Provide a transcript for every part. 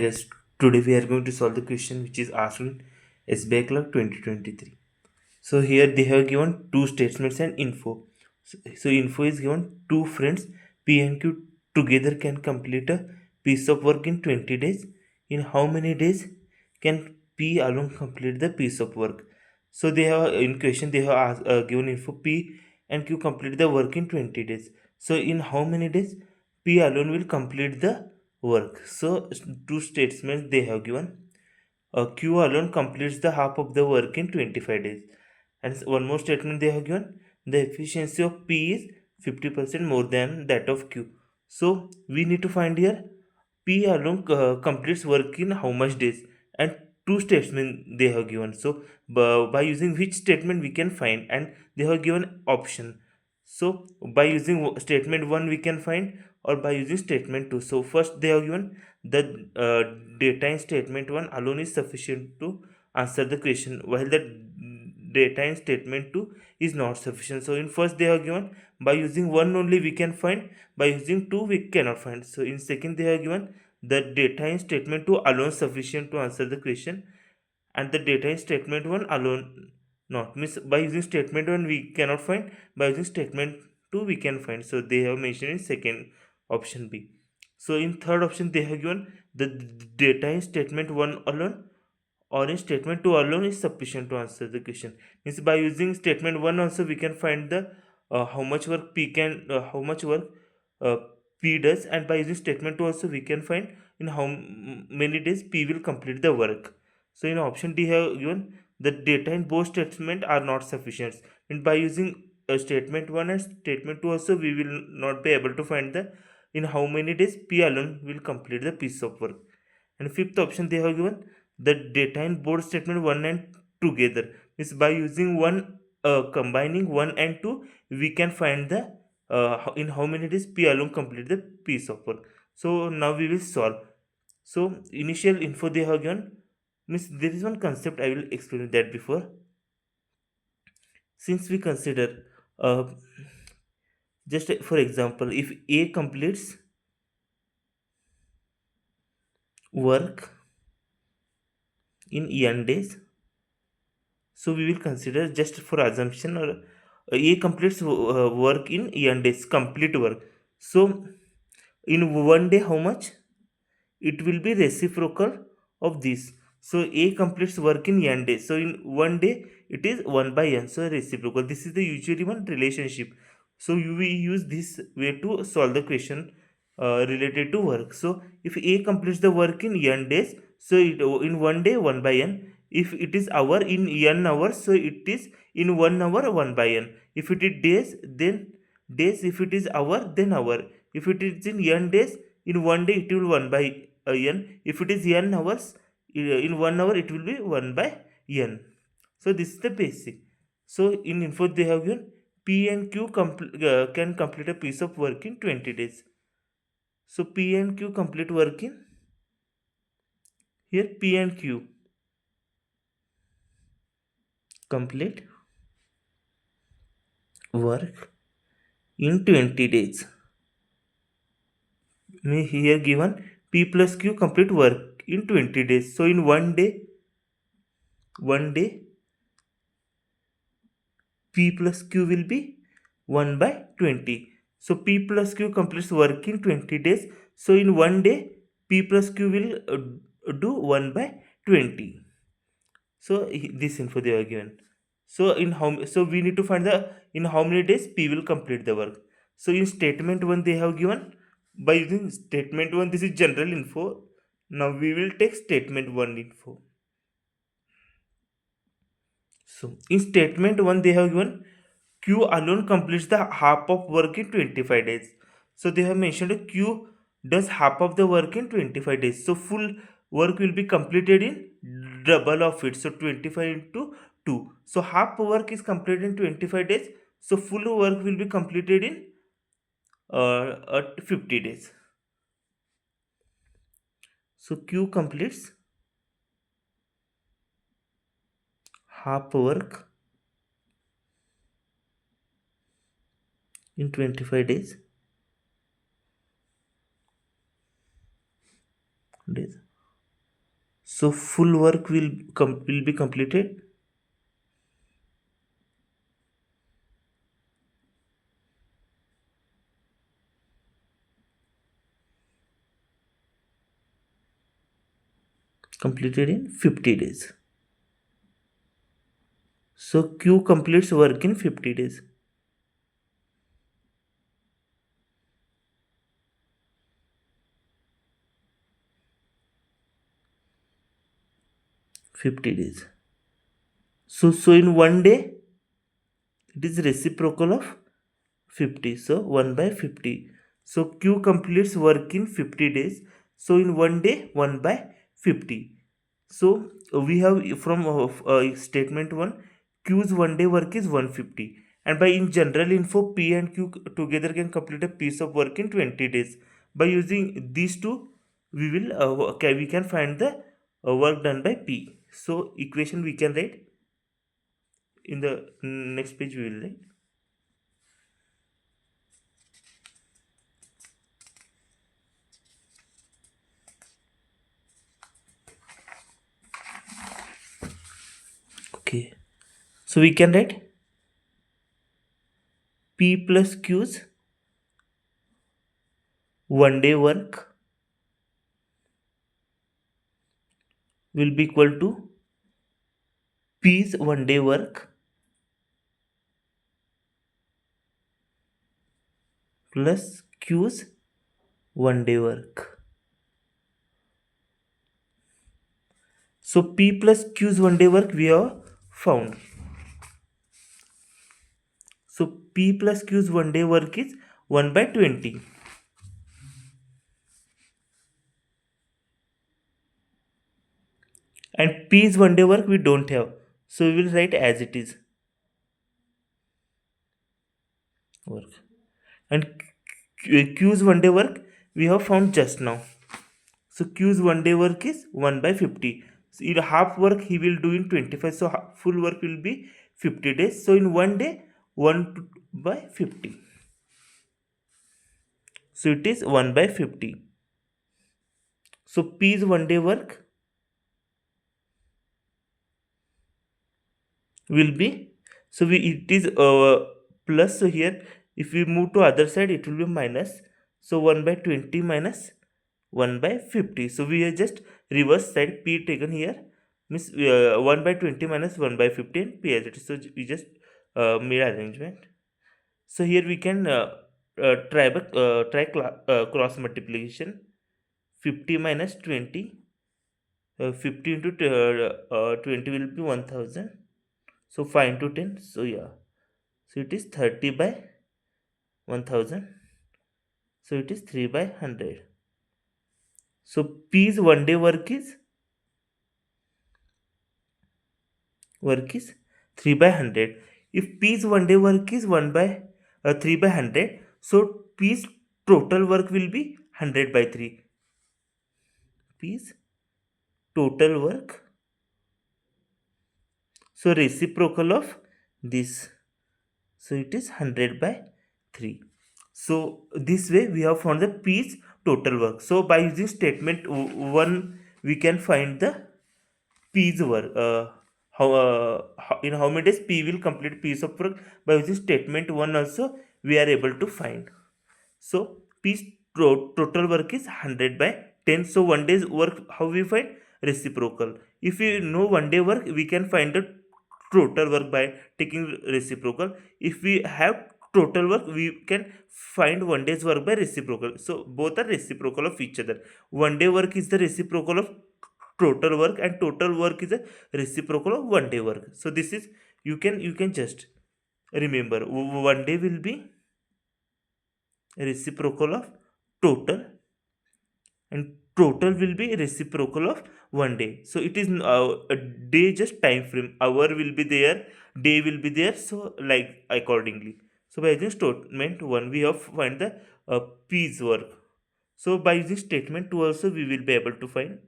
Yes, today we are going to solve the question which is asked in Sbi Clerk 2023. So here they have given two statements and info. So info is given two friends P and Q together can complete a piece of work in 20 days. In how many days can P alone complete the piece of work? So they have in question they have given info P and Q complete the work in 20 days. So in how many days P alone will complete the work? So two statements they have given. Q alone completes the half of the work in 25 days. And one more statement they have given, the efficiency of P is 50% more than that of Q. So we need to find here P alone completes work in how much days, and two statements they have given. So by using which statement we can find, and they have given option. So by using statement 1 we can find, or by using statement 2. So first they have given the data in statement 1 alone is sufficient to answer the question, while the data in statement 2 is not sufficient. So in first they have given by using 1 only we can find, by using 2 we cannot find. So in second they have given the data in statement 2 alone sufficient to answer the question, and the data in statement 1 alone not, means by using statement 1 we cannot find, by using statement 2 we can find. So they have mentioned in second option B. So in third option they have given the data in statement 1 alone or in statement 2 alone is sufficient to answer the question. Means by using statement 1 also we can find the how much work P can how much work uh, P does, and by using statement 2 also we can find in how many days P will complete the work. So in option D have given the data in both statement are not sufficient, and by using statement 1 and statement 2 also we will not be able to find the in how many days P alone will complete the piece of work. And fifth option they have given the data in both statement 1 and together, means by using one combining 1 and 2 we can find the in how many days P alone complete the piece of work. So now we will solve. So initial info they have given, means there is one concept I will explain that before. Since we consider just for example, if A completes work in n days, so we will consider just for assumption, or A completes work in n days, complete work. So in one day how much it will be reciprocal of this. So A completes work in n days, so in one day it is 1 by n, so reciprocal. This is the usually one relationship. So you will use this way to solve the question related to work. So if A completes the work in n days, so in one day 1 by n. If it is hour, in n hours, so it is in 1 hour 1 by n. If it is days, then days. If it is hour, then hour. If it is in n days, in one day it will 1 by n. If it is n hours, in 1 hour it will be 1 by n. So this is the basic. So in info they have given P and Q can complete a piece of work in 20 days. So P and Q complete work in, here P and Q complete work in 20 days. Me here given P plus Q complete work in 20 days. So in one day P plus Q will be 1 by 20. So P plus Q completes work in 20 days. So in one day P plus Q will do 1 by 20. So this info they are given. So in how, so we need to find the in how many days P will complete the work. So in statement 1 they have given, by using statement 1, this is general info. Now we will take statement 1 info. So in statement 1 they have given Q alone completes the half of work in 25 days. So they have mentioned Q does half of the work in 25 days. So full work will be completed in double of it. So 25 into 2. So half work is completed in 25 days. So full work will be completed in 50 days. So Q completes half work in 25 days. So full work will be completed. Completed in 50 days. So Q completes work in 50 days. 50 days. So in one day, it is reciprocal of 50. So 1 by 50. So Q completes work in 50 days. So in one day, 1 by 50. So we have from statement 1, Q's one day work is 150. And by in general info, P and Q together can complete a piece of work in 20 days. By using these two, we can find the work done by P. So equation we can write in the next page. We will write. Okay. So we can write P plus Q's one day work will be equal to P's one day work plus Q's one day work. So P plus Q's one day work we have found. So P plus Q's one day work is 1 by 20. And P's one day work we don't have. So we will write as it is. Work. And Q's one day work we have found just now. So Q's one day work is 1 by 50. So in half work he will do in 25. So full work will be 50 days. So in one day, 1 by 50. So it is 1 by 50. So P's one day work will be, so it is plus. So here if we move to other side it will be minus. So 1 by 20 minus 1 by 50. So we are just reverse side, P taken here means 1 by 20 minus 1 by 50 and P as it is. So we just made arrangement. So here we can cross multiplication. 50 minus 20, 50 into 20 will be 1000. So 5 into 10, so yeah, so it is 30 by 1000. So it is 3 by 100. So P's one day work is 3 by 100. If P's one day work is 1 by 3 by 100, so P's total work will be 100 by 3. P's total work, so reciprocal of this, so it is 100 by 3. So this way we have found the P's total work. So by using statement 1 we can find the P's work. In how many days P will complete piece of work. By using statement 1 also we are able to find. So P's total work is 100 by 10. So one day's work, how we find? Reciprocal. If we know one day work, we can find the total work by taking reciprocal. If we have total work, we can find one day's work by reciprocal. So both are reciprocal of each other. One day work is the reciprocal of total work and total work is a reciprocal of one day work. So this is, you can just remember, one day will be reciprocal of total and total will be reciprocal of one day. So it is a day just time frame, hour will be there, day will be there, so like accordingly. So by using statement 1 we have find the P's work. So by using statement 2 also we will be able to find.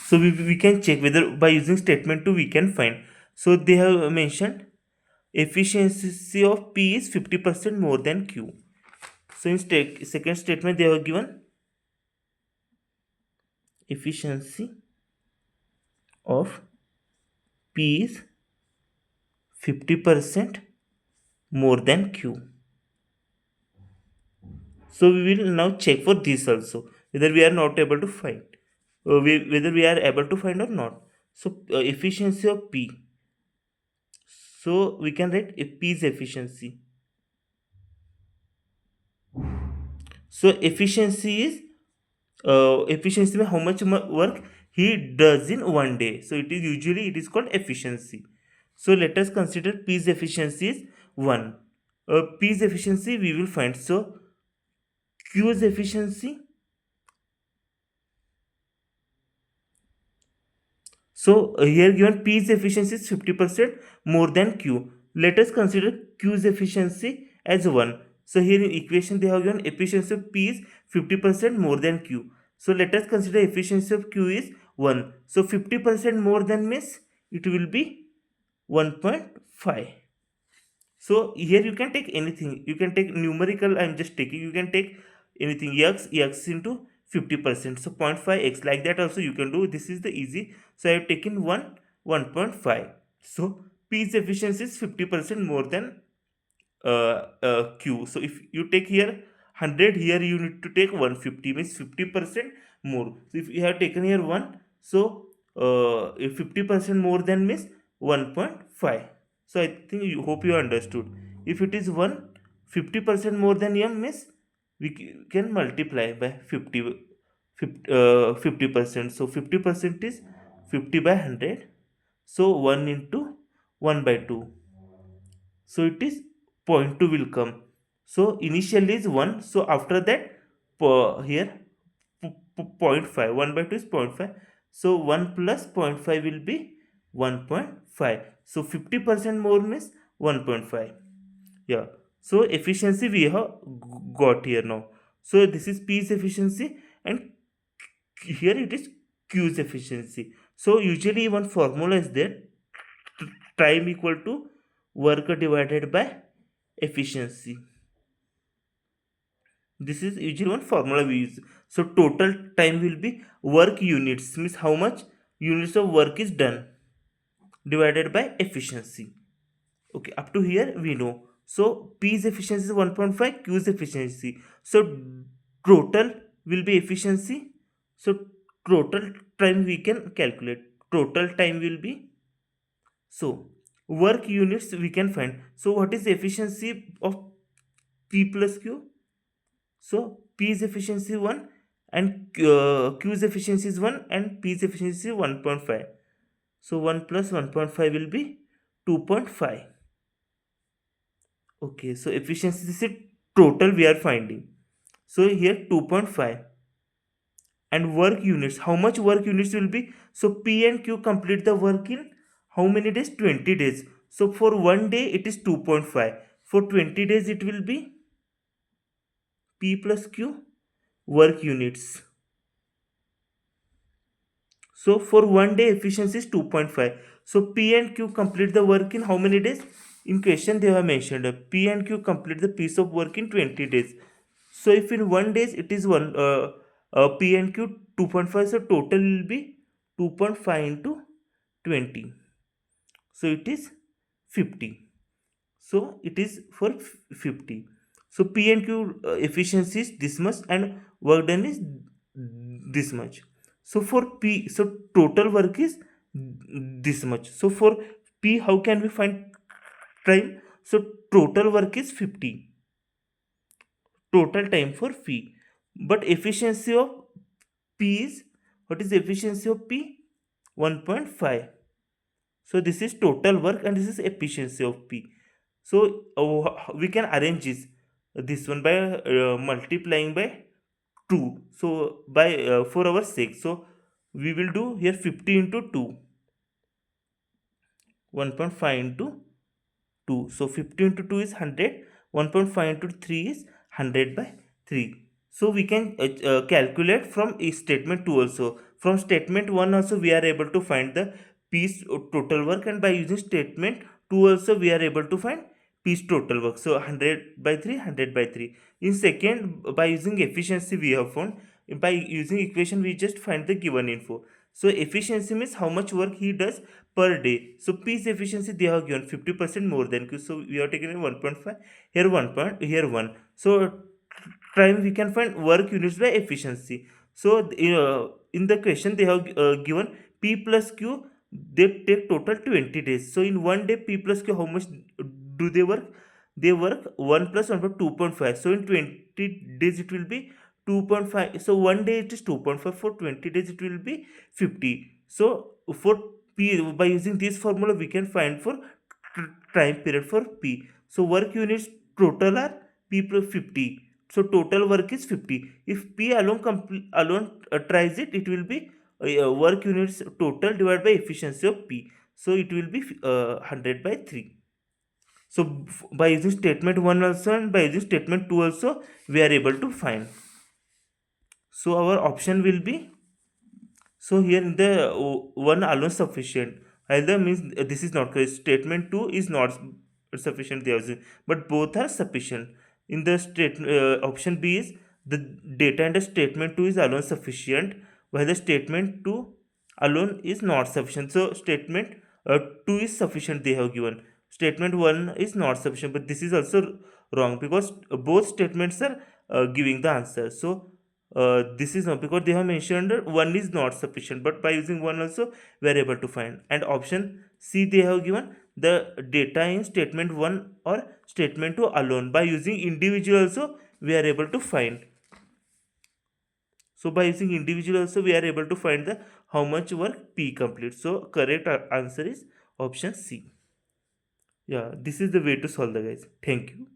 So we can check whether by using statement 2 we can find. So they have mentioned efficiency of P is 50% more than Q. So in second statement they have given efficiency of P is 50% more than Q. So we will now check for this also, whether we are not able to find, whether we are able to find or not. So efficiency of P. So we can write a P's efficiency. So efficiency is efficiency में how much work he does in one day. So it is usually it is called efficiency. So let us consider P's efficiency is 1. P's efficiency we will find. So Q's efficiency. So here given P's efficiency is 50% more than Q. Let us consider Q's efficiency as 1. So here in equation they have given efficiency of P is 50% more than Q. So let us consider efficiency of Q is 1. So 50% more than means it will be 1.5. So here you can take anything. You can take numerical. I'm just taking. You can take anything. X into 50%. So 0.5x like that also you can do. This is the easy. So I have taken 1.5. So P's efficiency is 50% more than Q. So if you take here 100, here you need to take 150, means 50% more. So if you have taken here 1, so if 50% more than means 1.5. So I think you hope you understood. If it is 50% more than M means we can multiply by 50%. So 50% is 50 by 100. So 1 into 1 by 2. So it is 0.2 will come. So initially is 1. So after that here 0.5. 1 by 2 is zero point 0.5. So 1 plus zero point 0.5 will be 1.5. So 50% more means 1.5. Yeah. So efficiency we have got here now. So this is P's efficiency and here it is Q's efficiency. So usually one formula is there, time equal to work divided by efficiency. This is usually one formula we use. So total time will be work units, means how much units of work is done, divided by efficiency. Okay, up to here we know. So P's efficiency is 1.5, Q's efficiency. So total will be efficiency. So total time we can calculate. Total time will be, so work units we can find. So what is the efficiency of P plus Q? So P's efficiency 1 and Q's efficiency is 1 and P's efficiency 1.5. So 1 plus 1.5 will be 2.5. Okay, so efficiency is the total we are finding. So here 2.5. And work units, how much work units will be? So P and Q complete the work in how many days? 20 days. So for 1 day it is 2.5. For 20 days it will be P plus Q work units. So for 1 day efficiency is 2.5. So P and Q complete the work in how many days? In question they have mentioned P and Q complete the piece of work in 20 days. So if in 1 days it is P and Q 2.5, so total will be 2.5 into 20. So it is 50. So it is for 50. So P and Q efficiency is this much and work done is this much. So for P, so total work is this much. So for P, how can we find time? So total work is 50. Total time for P. But efficiency of P is, what is the efficiency of P? 1.5. So this is total work and this is efficiency of P. So we can arrange this one by multiplying by 2. So by for our sake, so we will do here 50 into 2, 1.5 into 2. So 50 into 2 is 100, 1.5 into 3 is 100 by 3. So we can calculate from statement 2 also. From statement 1 also we are able to find the P's total work, and by using statement 2 also we are able to find P's total work. So 100 by 3, 100 by 3. In second, by using efficiency we have found. By using equation we just find the given info. So efficiency means how much work he does per day. So P's efficiency they have given 50% more than Q. So we have taken 1.5, here 1 point, here 1. So time we can find work units by efficiency. So in the question they have given P plus Q, they take total 20 days. So in one day P plus Q how much do they work? They work 1 plus 1 by 2.5. So in 20 days it will be 2.5. So one day it is 2.5. For 20 days it will be 50. So for P, by using this formula we can find for time period for P. So work units total are P plus 50. So total work is 50. If P alone tries it, it will be work units total divided by efficiency of P. So it will be 100 by 3. So by using statement 1 also and by using statement 2 also, we are able to find. So our option will be, so here in the one alone sufficient. Either means this is not correct. Statement 2 is not sufficient. They are using, but both are sufficient. In the option B is the data and the statement 2 is alone sufficient, while the statement 2 alone is not sufficient. So statement 2 is sufficient. They have given statement 1 is not sufficient, but this is also wrong because both statements are giving the answer. So this is not, because they have mentioned one is not sufficient, but by using one also we are able to find. And option C they have given the data in statement 1 or statement 2 alone. By using individual also we are able to find. So by using individual also we are able to find the how much work P completes. So correct answer is option C. Yeah, this is the way to solve the guys. Thank you.